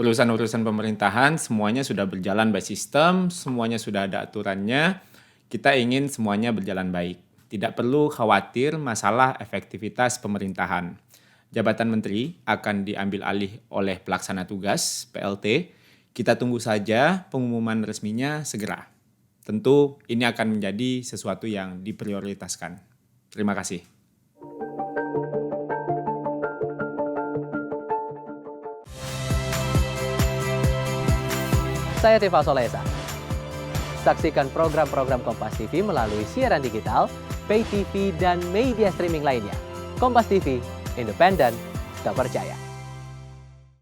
Urusan-urusan pemerintahan semuanya sudah berjalan by sistem, semuanya sudah ada aturannya. Kita ingin semuanya berjalan baik. Tidak perlu khawatir masalah efektivitas pemerintahan. Jabatan menteri akan diambil alih oleh pelaksana tugas (PLT). Kita tunggu saja pengumuman resminya segera. Tentu ini akan menjadi sesuatu yang diprioritaskan. Terima kasih. Saya Tifa Solesa. Saksikan program-program Kompas TV melalui siaran digital, pay TV, dan media streaming lainnya. Kompas TV, independen, terpercaya.